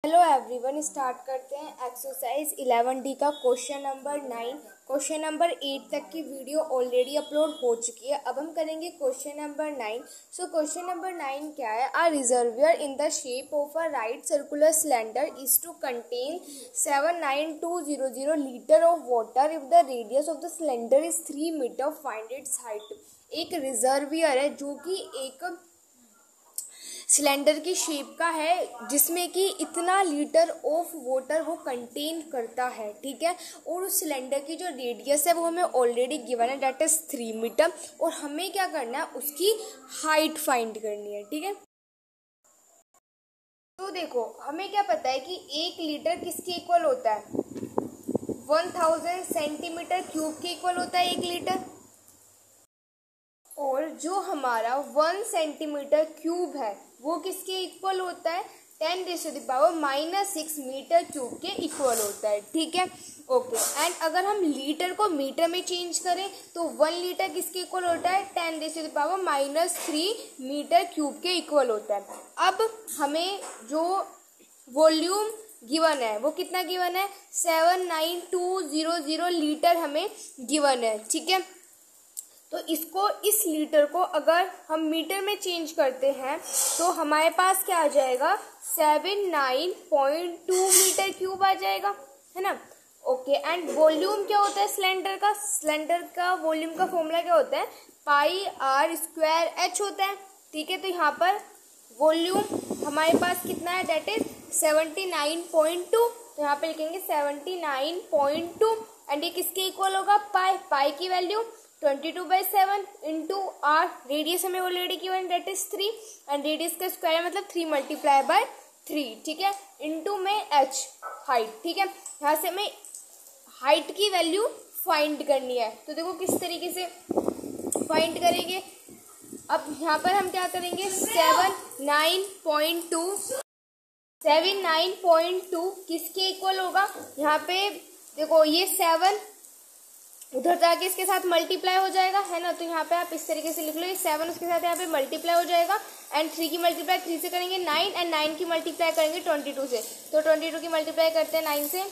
Hello everyone, start करते हैं exercise 11D का क्वेश्चन नंबर 9। क्वेश्चन नंबर 8 तक की वीडियो ऑलरेडी अपलोड हो चुकी है। अब हम करेंगे question number 9। So question number 9 क्या है? A reservoir in the shape of a right circular cylinder is to contain 79200 litre of water if the radius of the cylinder is 3 metre, find its height. एक reservoir है जो कि एक cylinder की shape का है जिसमें कि इतना लीटर ऑफ वाटर वो कंटेन करता है, ठीक है। और उस सिलेंडर की जो रेडियस है वो हमें ऑलरेडी गिवन है, दैट इज 3 मीटर। और हमें क्या करना है, उसकी हाइट फाइंड करनी है, ठीक है। तो देखो, हमें क्या पता है कि 1 लीटर किसके इक्वल होता है? 1000 सेंटीमीटर क्यूब के इक्वल होता है 1 लीटर। और जो हमारा 1 सेंटीमीटर क्यूब है वो किसके इक्वल होता है? 10⁻⁻⁻6 मीटर क्यूब के इक्वल होता है, ठीक है। ओके, एंड अगर हम लीटर को मीटर में चेंज करें तो 1 लीटर किसके इक्वल होता है? 10⁻⁻³ मीटर क्यूब के इक्वल होता है। अब हमें जो वॉल्यूम गिवन है वो कितना गिवन है? 79200 लीटर हमें गिवन है, ठीक है। तो इस लीटर को अगर हम मीटर में चेंज करते हैं तो हमारे पास क्या आ जाएगा? 79.2 मीटर क्यूब आ जाएगा, है ना। ओके, एंड वॉल्यूम क्या होता है सिलेंडर का? सिलेंडर का वॉल्यूम का फॉर्मूला क्या होता है? πr² होता है, ठीक है। तो यहाँ पर वॉल्यूम हमारे पास कितना है? That is 79.2। तो यहाँ पे लिखेंगे 79.2 एंड ये किसके इक्वल होगा? पाई की वैल्यू 22/7 इंटू आर, रेडियस हमें already given that is 3 and radius का स्क्वायर मतलब 3 × 3, ठीक है, इंटू में h हाइट, ठीक है। यहाँ से हमें हाइट की वैल्यू फाइंड करनी है। तो देखो किस तरीके से फाइंड करेंगे। अब यहाँ पर हम क्या करेंगे? 79.2 किसके इक्वल होगा? यहाँ पे देखो ये 7 उधर जाके इसके साथ मल्टीप्लाई हो जाएगा, है ना। तो यहाँ पे आप इस तरीके से लिख लो, ये 7 उसके साथ यहाँ पे मल्टीप्लाई हो जाएगा एंड 3 की मल्टीप्लाई 3 से करेंगे 9 एंड 9 की मल्टीप्लाई करेंगे 22 से। तो 22 की मल्टीप्लाई करते हैं 9 से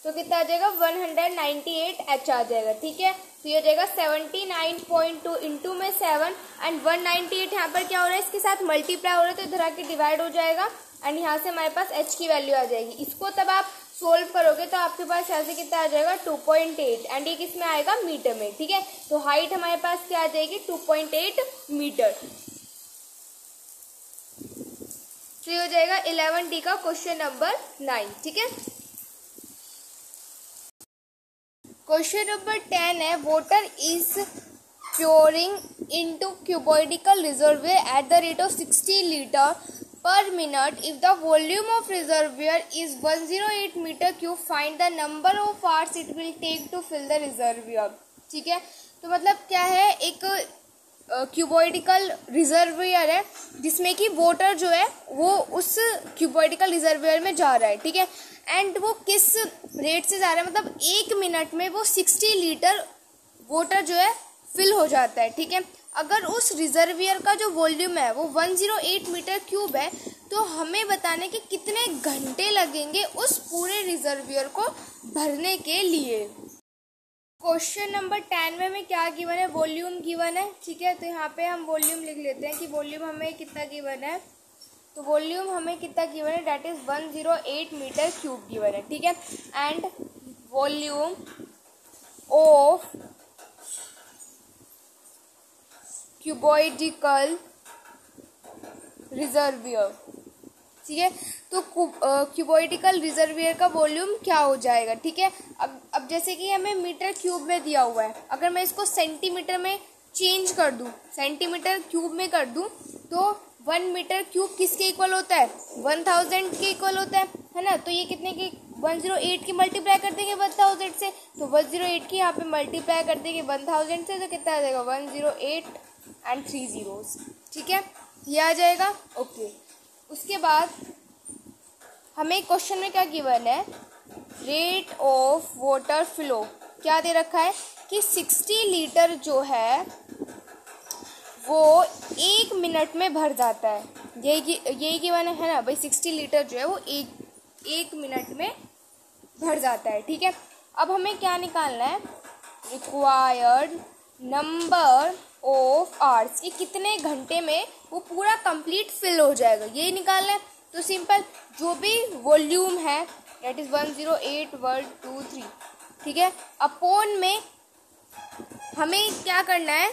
तो कितना आ जाएगा? 198h आ जाएगा, ठीक है। तो ये हो जाएगा 79.2 इंटू में 7 एंड 198 यहाँ पर क्या हो रहा है? इसके साथ मल्टीप्लाई हो रहा है तो इधर आके डिवाइड हो जाएगा एंड यहाँ से हमारे पास h की वैल्यू आ जाएगी। इसको तब आप सोल्व करोगे तो आपके पास यहाँ से कितना आ जाएगा? 2.8 एंड ये किस में आएगा? मीटर में, ठीक है। तो हाइट हमारे पास क्या आ जाएगी? 2.8 मीटर। तो ये हो जाएगा 11D का क्वेश्चन नंबर 9, ठीक है। क्वेश्चन नंबर 10 है, water is pouring into cuboidal reservoir at the rate of 60 liter per minute. If the volume of reservoir is 108 meter cube, find the number of hours it will take to fill the reservoir, ठीक है। तो मतलब क्या है, एक क्यूबॉइडिकल reservoir है जिसमें कि वाटर जो है वो उस क्यूबॉइडिकल रिजर्वियर में जा रहा है, ठीक है। एंड वो किस रेट से जा रहा है, मतलब 1 मिनट में वो 60 लीटर वाटर जो है फिल हो जाता है, ठीक है। अगर उस रिजर्वियर का जो वॉल्यूम है वो 108 मीटर क्यूब है तो हमें बताने कि कितने घंटे लगेंगे उस पूरे रिजर्वियर को भरने के लिए। क्वेश्चन नंबर 10 में हमें क्या गिवन है? वॉल्यूम गिवन है, ठीक है। तो यहाँ पे हम वॉल्यूम लिख लेते हैं कि वॉल्यूम हमें कितना गिवन है। तो वॉल्यूम हमें कितना गिवन है? That is 108 metre cube given है, ठीक है। And volume of cuboidical reservoir, ठीक है। तो क्यूबॉइडिकल रिजर्वियर का वॉल्यूम क्या हो जाएगा, ठीक है। अब जैसे कि हमें मीटर क्यूब में दिया हुआ है, अगर मैं इसको सेंटीमीटर में चेंज कर दूं, सेंटीमीटर क्यूब में कर दूं तो 1 मीटर क्यूब किसके इक्वल होता है? 1000 के इक्वल होता है ना। तो ये कितने की 108 की मल्टीप्लाई कर देंगे 1000 से, तो 108 की यहाँ पे मल्टीप्लाई कर देंगे 1000 से तो कितना आ जाएगा? 108 एंड 3 zeros, ठीक है, ये आ जाएगा। ओके, उसके बाद हमें क्वेश्चन में क्या गिवन है? रेट ऑफ वाटर फ्लो क्या दे रखा है कि 60 लीटर जो है वो 1 मिनट में भर जाता है, यही गिवन है ना भाई, 60 लीटर जो है वो एक मिनट में भर जाता है। ठीक है, अब हमें क्या निकालना है, रिक्वायर्ड नंबर ऑफ आवर्स, कि कितने घंटे में वो पूरा कंप्लीट फिल हो जाएगा, यही निकालना है। तो सिंपल, जो भी वॉल्यूम है दैट इज 108.123, ठीक है, अपॉन में हमें क्या करना है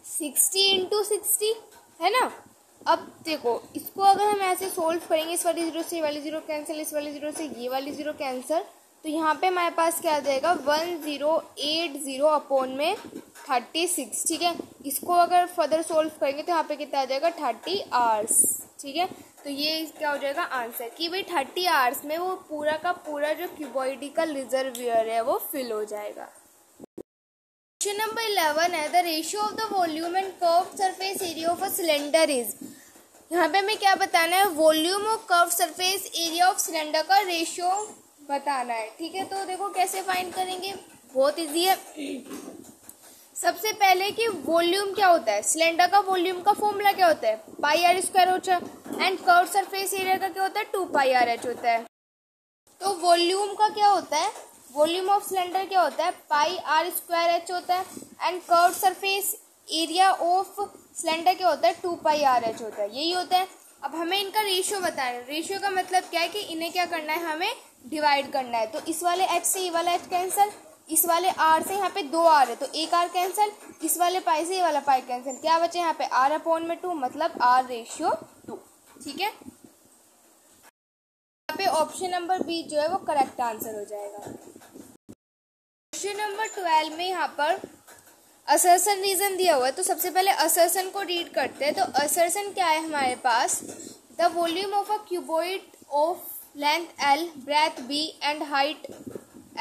60 × 60, है ना। अब देखो, इसको अगर हम ऐसे सोल्व करेंगे, इस वाली जीरो से ये वाली जीरो कैंसिल, इस वाली जीरो से ये वाली जीरो कैंसिल, तो यहाँ पे हमारे पास क्या आ जाएगा 1080 अपॉन में 36। ठीक है, इसको अगर फर्दर सोल्व करेंगे तो यहाँ पे कितना आ जाएगा 30 आवर्स। ठीक है, तो ये क्या हो जाएगा आंसर, कि भाई 30 आवर्स में वो पूरा का पूरा जो क्यूबॉइडिकल रिजर्वियर है वो फिल हो जाएगा। क्वेश्चन नंबर 11 है, the ratio of the volume and curve surface area of a cylinder is. यहाँ पे हमें क्या बताना है, वॉल्यूम और curve surface area of cylinder का रेशियो बताना है। ठीक है, तो देखो कैसे फाइंड करेंगे, बहुत इजी है। सबसे पहले कि वॉल्यूम क्या होता है, सिलेंडर का वॉल्यूम का फॉर्मूला क्या होता है, πr² होता है, एंड कर्व सरफेस एरिया का क्या होता है 2πrh होता है। तो वॉल्यूम का क्या होता है, वॉल्यूम ऑफ सिलेंडर क्या होता है πr² होता है, and curve surface area of cylinder क्या होता है 2πrh होता है, यही होता है। अब हमें इनका रेशियो बताना है। रेशियो का मतलब क्या है कि इन्हें क्या करना है, हमें डिवाइड करना है। तो इस वाले h से ये वाला h कैंसिल, इस वाले r से यहाँ पे 2 r है तो एक r कैंसिल, इस वाले पाई से ये वाला पाई कैंसिल, क्या बचे यहाँ पे r/2, मतलब r/2। ठीक है, यहाँ पे ऑप्शन नंबर बी जो है वो करेक्ट आंसर हो जाएगा। क्वेश्चन नंबर 12 में यहाँ पर असर्शन रीजन दिया हुआ है, तो सबसे पहले असर्शन को रीड करते हैं। तो असर्शन क्या है हमारे पास, the volume of a cuboid of length L, breadth B and height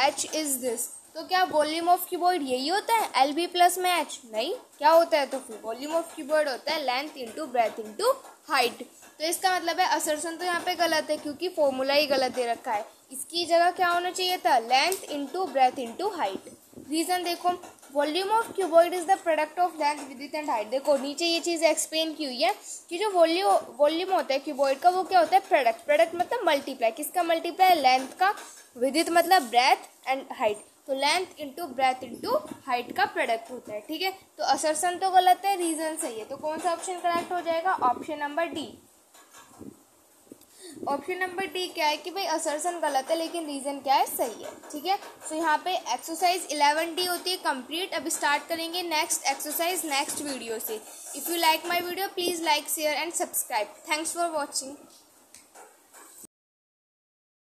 H is this. तो क्या वॉल्यूम ऑफ क्यूबॉइड यही होता है LB प्लस में H? नहीं, क्या होता है, तो फिर वॉल्यूम ऑफ क्यूबॉइड होता है length into breadth into height. तो इसका मतलब है असर्शन तो यहाँ पे गलत है, क्योंकि फॉर्मूला ही गलत दे रखा है। इसकी जगह क्या होना चाहिए था, length into breadth into height. Reason देखो, volume of cuboid is the product of length width and height. देखो नीचे ये चीज़ एक्सप्लेन की हुई है कि जो वॉल्यूम होता है क्यूबॉइड का वो क्या होता है प्रोडक्ट। प्रोडक्ट मतलब मल्टीप्लाई, किसका मल्टीप्लाई, लेंथ का, विड्थ मतलब ब्रेथ एंड हाइट। तो length into breadth into height का प्रोडक्ट होता है। ठीक है, तो असर्शन तो गलत है, रीजन सही है। तो कौन सा ऑप्शन करेक्ट हो जाएगा, option number D. Option number D क्या है कि भाई असर्शन गलत है लेकिन रीजन क्या है, सही है। ठीक है, तो यहाँ पे एक्सरसाइज 11D होती है कंप्लीट। अभी स्टार्ट करेंगे नेक्स्ट एक्सरसाइज नेक्स्ट वीडियो से। If you like my video please like share and subscribe. Thanks for watching.